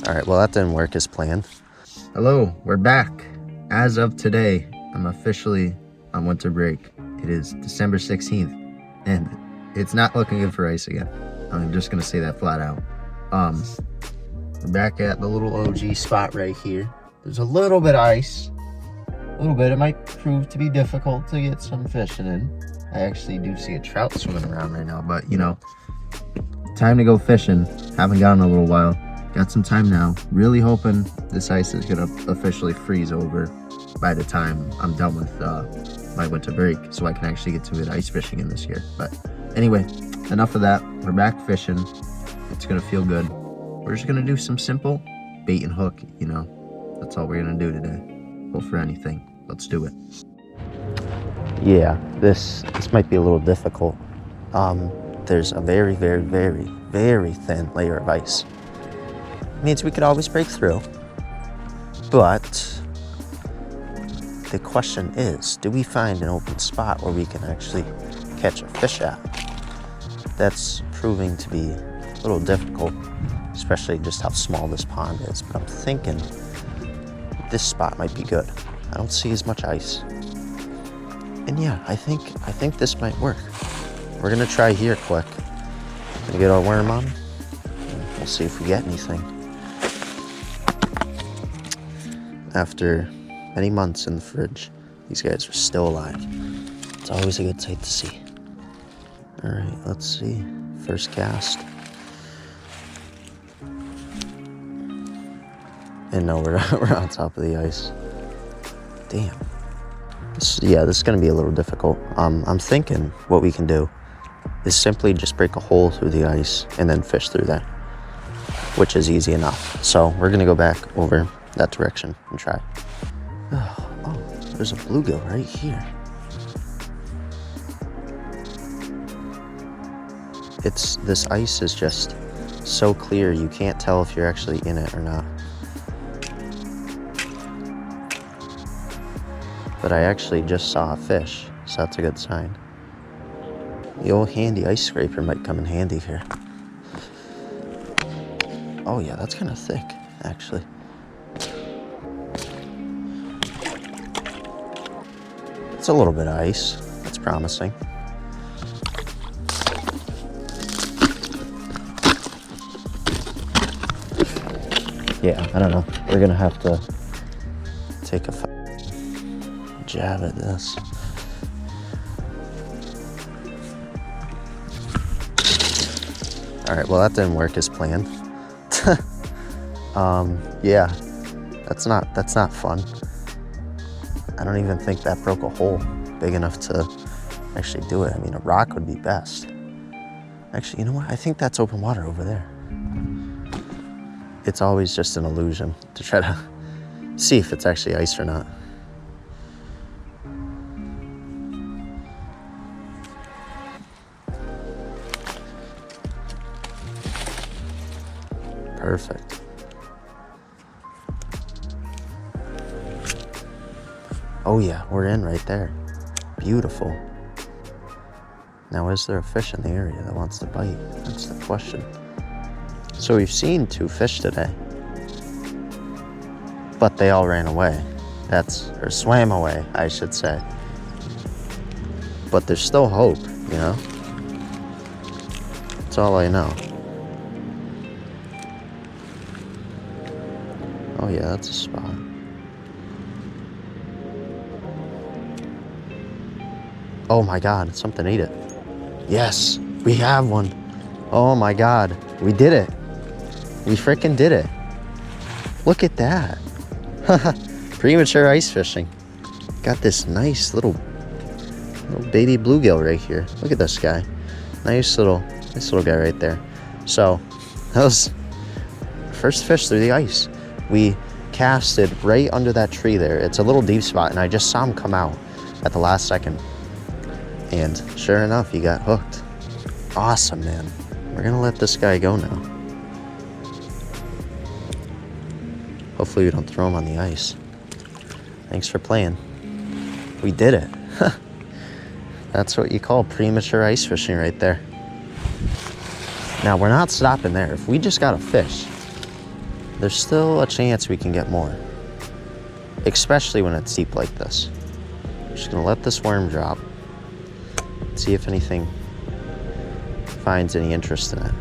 All right, well, that didn't work as planned. Hello, we're back. As of today, I'm officially on winter break. It is December 16th, and it's not looking good for ice again. I'm just gonna say that flat out. We're back at the little OG spot right here. There's a little bit of ice. A little bit. It might prove to be difficult to get some fishing in. I actually do see a trout swimming around right now, but you know, time to go fishing. Haven't gone in a little while. Got some time now. Really hoping this ice is gonna officially freeze over by the time I'm done with my winter break, so I can actually get to good ice fishing in this year. But anyway, enough of that. We're back fishing. It's gonna feel good. We're just gonna do some simple bait and hook, you know. That's all we're gonna do today. Go for anything. Let's do it. Yeah, this might be a little difficult. There's a very, very, very, very thin layer of ice. It means we could always break through. But the question is, do we find an open spot where we can actually catch a fish at? That's proving to be a little difficult, especially just how small this pond is. But I'm thinking this spot might be good. I don't see as much ice. And yeah, I think this might work. We're gonna try here quick. Gonna get our worm on. We'll see if we get anything. After many months in the fridge, these guys are still alive. It's always a good sight to see. All right, let's see. First cast. And no, we're on top of the ice. Damn. This is gonna be a little difficult. I'm thinking what we can do is simply just break a hole through the ice and then fish through there, which is easy enough. So we're gonna go back over that direction and try. Oh, there's a bluegill right here. This ice is just so clear you can't tell if you're actually in it or not. But I actually just saw a fish, so that's a good sign. The old handy ice scraper might come in handy here. Oh yeah, that's kind of thick, actually. It's a little bit of ice. That's promising. Yeah, I don't know. We're gonna have to take a jab at this. All right, well, that didn't work as planned. Yeah, that's not fun. I don't even think that broke a hole big enough to actually do it. I mean, a rock would be best. Actually, you know what? I think that's open water over there. It's always just an illusion to try to see if it's actually ice or not. Perfect. Oh yeah, we're in right there. Beautiful. Now, is there a fish in the area that wants to bite? That's the question. So we've seen 2 fish today, but they all ran away. Or swam away, I should say. But there's still hope, you know? That's all I know. Oh yeah, that's a spot. Oh my God, something ate it. Yes, we have one. Oh my God, we did it. We freaking did it. Look at that. Premature ice fishing. Got this nice little baby bluegill right here. Look at this guy. Nice little guy right there. So that was first fish through the ice. We casted right under that tree there. It's a little deep spot, and I just saw him come out at the last second. And sure enough, he got hooked. Awesome, man. We're gonna let this guy go now. Hopefully we don't throw him on the ice. Thanks for playing. We did it. That's what you call premature ice fishing right there. Now, we're not stopping there. If we just got a fish, there's still a chance we can get more. Especially when it's deep like this. I'm just gonna let this worm drop. See if anything finds any interest in it.